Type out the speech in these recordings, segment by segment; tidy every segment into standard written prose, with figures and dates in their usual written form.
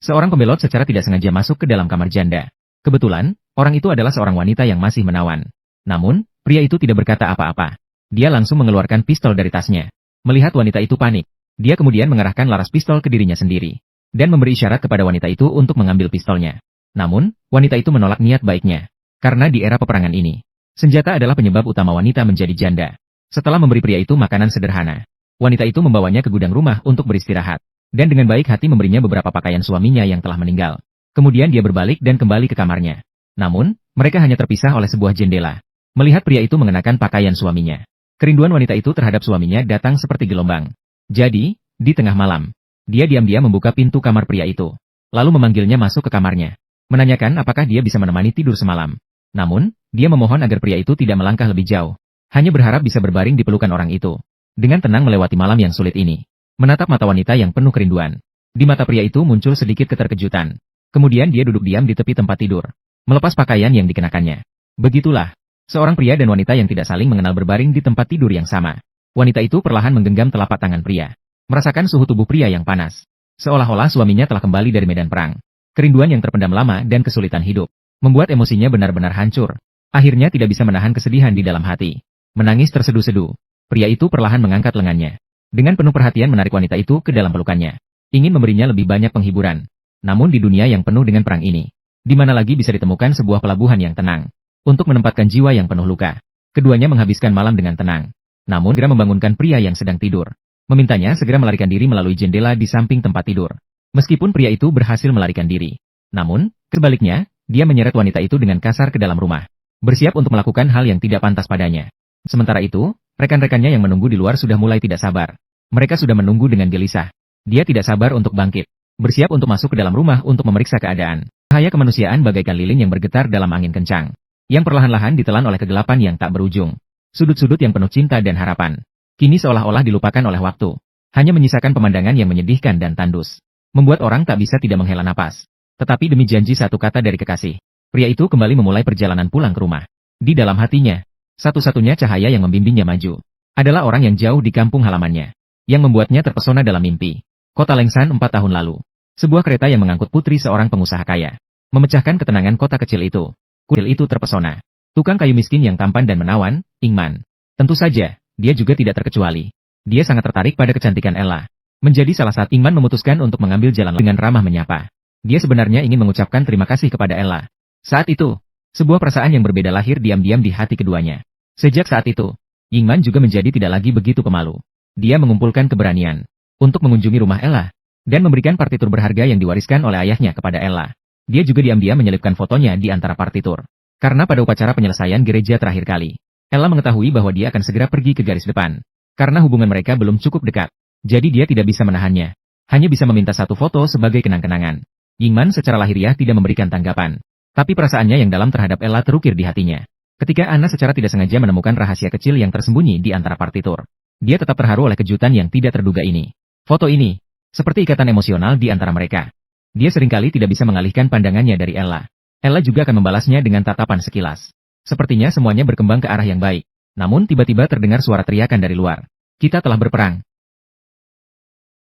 Seorang pembelot secara tidak sengaja masuk ke dalam kamar janda. Kebetulan, orang itu adalah seorang wanita yang masih menawan. Namun, pria itu tidak berkata apa-apa. Dia langsung mengeluarkan pistol dari tasnya. Melihat wanita itu panik, dia kemudian mengarahkan laras pistol ke dirinya sendiri. Dan memberi isyarat kepada wanita itu untuk mengambil pistolnya. Namun, wanita itu menolak niat baiknya. Karena di era peperangan ini, senjata adalah penyebab utama wanita menjadi janda. Setelah memberi pria itu makanan sederhana, wanita itu membawanya ke gudang rumah untuk beristirahat. Dan dengan baik hati memberinya beberapa pakaian suaminya yang telah meninggal. Kemudian dia berbalik dan kembali ke kamarnya. Namun, mereka hanya terpisah oleh sebuah jendela. Melihat pria itu mengenakan pakaian suaminya. Kerinduan wanita itu terhadap suaminya datang seperti gelombang. Jadi, di tengah malam, dia diam-diam membuka pintu kamar pria itu. Lalu memanggilnya masuk ke kamarnya. Menanyakan apakah dia bisa menemani tidur semalam. Namun, dia memohon agar pria itu tidak melangkah lebih jauh. Hanya berharap bisa berbaring di pelukan orang itu. Dengan tenang melewati malam yang sulit ini. Menatap mata wanita yang penuh kerinduan. Di mata pria itu muncul sedikit keterkejutan. Kemudian dia duduk diam di tepi tempat tidur. Melepas pakaian yang dikenakannya. Begitulah. Seorang pria dan wanita yang tidak saling mengenal berbaring di tempat tidur yang sama. Wanita itu perlahan menggenggam telapak tangan pria. Merasakan suhu tubuh pria yang panas. Seolah-olah suaminya telah kembali dari medan perang. Kerinduan yang terpendam lama dan kesulitan hidup. Membuat emosinya benar-benar hancur. Akhirnya tidak bisa menahan kesedihan di dalam hati. Menangis terseduh-seduh. Pria itu perlahan mengangkat lengannya. Dengan penuh perhatian menarik wanita itu ke dalam pelukannya. Ingin memberinya lebih banyak penghiburan. Namun di dunia yang penuh dengan perang ini, di mana lagi bisa ditemukan sebuah pelabuhan yang tenang, untuk menempatkan jiwa yang penuh luka. Keduanya menghabiskan malam dengan tenang. Namun segera membangunkan pria yang sedang tidur. Memintanya segera melarikan diri melalui jendela di samping tempat tidur. Meskipun pria itu berhasil melarikan diri. Namun, sebaliknya, dia menyeret wanita itu dengan kasar ke dalam rumah. Bersiap untuk melakukan hal yang tidak pantas padanya. Sementara itu, rekan-rekannya yang menunggu di luar sudah mulai tidak sabar. Mereka sudah menunggu dengan gelisah. Dia tidak sabar untuk bangkit. Bersiap untuk masuk ke dalam rumah untuk memeriksa keadaan. Cahaya kemanusiaan bagaikan lilin yang bergetar dalam angin kencang. Yang perlahan-lahan ditelan oleh kegelapan yang tak berujung. Sudut-sudut yang penuh cinta dan harapan. Kini seolah-olah dilupakan oleh waktu. Hanya menyisakan pemandangan yang menyedihkan dan tandus. Membuat orang tak bisa tidak menghela napas. Tetapi demi janji satu kata dari kekasih, pria itu kembali memulai perjalanan pulang ke rumah. Di dalam hatinya, satu-satunya cahaya yang membimbingnya maju, adalah orang yang jauh di kampung halamannya. Yang membuatnya terpesona dalam mimpi. Kota Lengsan 4 tahun lalu. Sebuah kereta yang mengangkut putri seorang pengusaha kaya. Memecahkan ketenangan kota kecil itu. Kuil itu terpesona. Tukang kayu miskin yang tampan dan menawan, Ingman. Tentu saja, dia juga tidak terkecuali. Dia sangat tertarik pada kecantikan Ella. Menjadi salah satu Ingman memutuskan untuk mengambil jalan dengan ramah menyapa. Dia sebenarnya ingin mengucapkan terima kasih kepada Ella. Saat itu, sebuah perasaan yang berbeda lahir diam-diam di hati keduanya. Sejak saat itu, Ingman juga menjadi tidak lagi begitu pemalu. Dia mengumpulkan keberanian untuk mengunjungi rumah Ella dan memberikan partitur berharga yang diwariskan oleh ayahnya kepada Ella. Dia juga diam-diam menyelipkan fotonya di antara partitur. Karena pada upacara penyelesaian gereja terakhir kali, Ella mengetahui bahwa dia akan segera pergi ke garis depan. Karena hubungan mereka belum cukup dekat, jadi dia tidak bisa menahannya. Hanya bisa meminta satu foto sebagai kenang-kenangan. Ingman secara lahiriah tidak memberikan tanggapan. Tapi perasaannya yang dalam terhadap Ella terukir di hatinya. Ketika Anna secara tidak sengaja menemukan rahasia kecil yang tersembunyi di antara partitur. Dia tetap terharu oleh kejutan yang tidak terduga ini. Foto ini, seperti ikatan emosional di antara mereka. Dia seringkali tidak bisa mengalihkan pandangannya dari Ella. Ella juga akan membalasnya dengan tatapan sekilas. Sepertinya semuanya berkembang ke arah yang baik. Namun tiba-tiba terdengar suara teriakan dari luar. Kita telah berperang.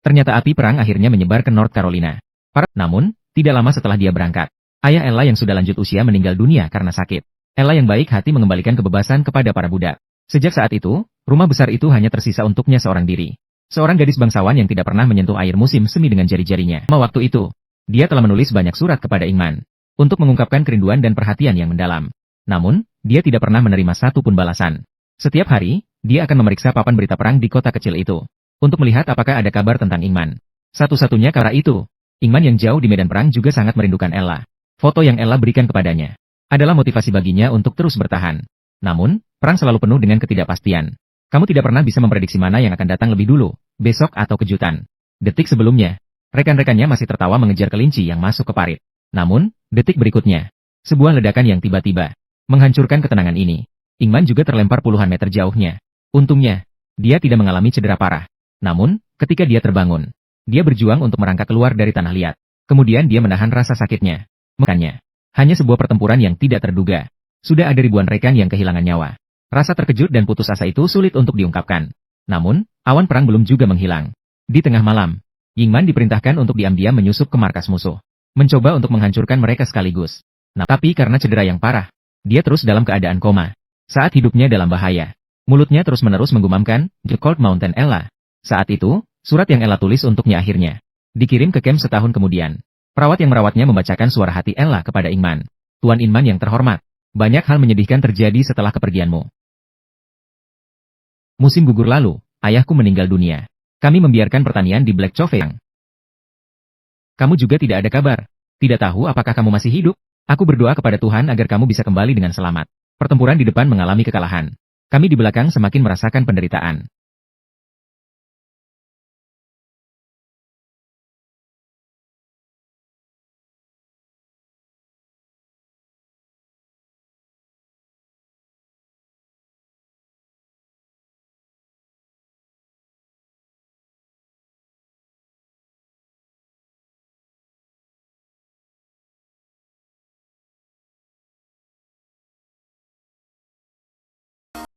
Ternyata api perang akhirnya menyebar ke North Carolina. Namun, tidak lama setelah dia berangkat, ayah Ella yang sudah lanjut usia meninggal dunia karena sakit. Ella yang baik hati mengembalikan kebebasan kepada para budak. Sejak saat itu, rumah besar itu hanya tersisa untuknya seorang diri. Seorang gadis bangsawan yang tidak pernah menyentuh air musim semi dengan jari-jarinya. Waktu itu, dia telah menulis banyak surat kepada Ingman untuk mengungkapkan kerinduan dan perhatian yang mendalam. Namun, dia tidak pernah menerima satu pun balasan. Setiap hari, dia akan memeriksa papan berita perang di kota kecil itu untuk melihat apakah ada kabar tentang Ingman. Satu-satunya cara itu, Ingman yang jauh di medan perang juga sangat merindukan Ella. Foto yang Ella berikan kepadanya adalah motivasi baginya untuk terus bertahan. Namun, perang selalu penuh dengan ketidakpastian. Kamu tidak pernah bisa memprediksi mana yang akan datang lebih dulu, besok atau kejutan. Detik sebelumnya, rekan-rekannya masih tertawa mengejar kelinci yang masuk ke parit. Namun, detik berikutnya, sebuah ledakan yang tiba-tiba menghancurkan ketenangan ini. Ingman juga terlempar puluhan meter jauhnya. Untungnya, dia tidak mengalami cedera parah. Namun, ketika dia terbangun, dia berjuang untuk merangkak keluar dari tanah liat. Kemudian dia menahan rasa sakitnya. Makanya, hanya sebuah pertempuran yang tidak terduga. Sudah ada ribuan rekan yang kehilangan nyawa. Rasa terkejut dan putus asa itu sulit untuk diungkapkan. Namun, awan perang belum juga menghilang. Di tengah malam, Ingman diperintahkan untuk diam-diam menyusup ke markas musuh. mencoba untuk menghancurkan mereka sekaligus. Nah, tapi karena cedera yang parah, dia terus dalam keadaan koma. Saat hidupnya dalam bahaya, mulutnya terus-menerus menggumamkan, "The Cold Mountain Ella." Saat itu, surat yang Ella tulis untuknya akhirnya dikirim ke camp setahun kemudian. Perawat yang merawatnya membacakan suara hati Ella kepada Ingman. "Tuan Inman yang terhormat, banyak hal menyedihkan terjadi setelah kepergianmu. Musim gugur lalu, ayahku meninggal dunia. Kami membiarkan pertanian di Black Chofeng. Kamu juga tidak ada kabar. Tidak tahu apakah kamu masih hidup. Aku berdoa kepada Tuhan agar kamu bisa kembali dengan selamat." Pertempuran di depan mengalami kekalahan. Kami di belakang semakin merasakan penderitaan.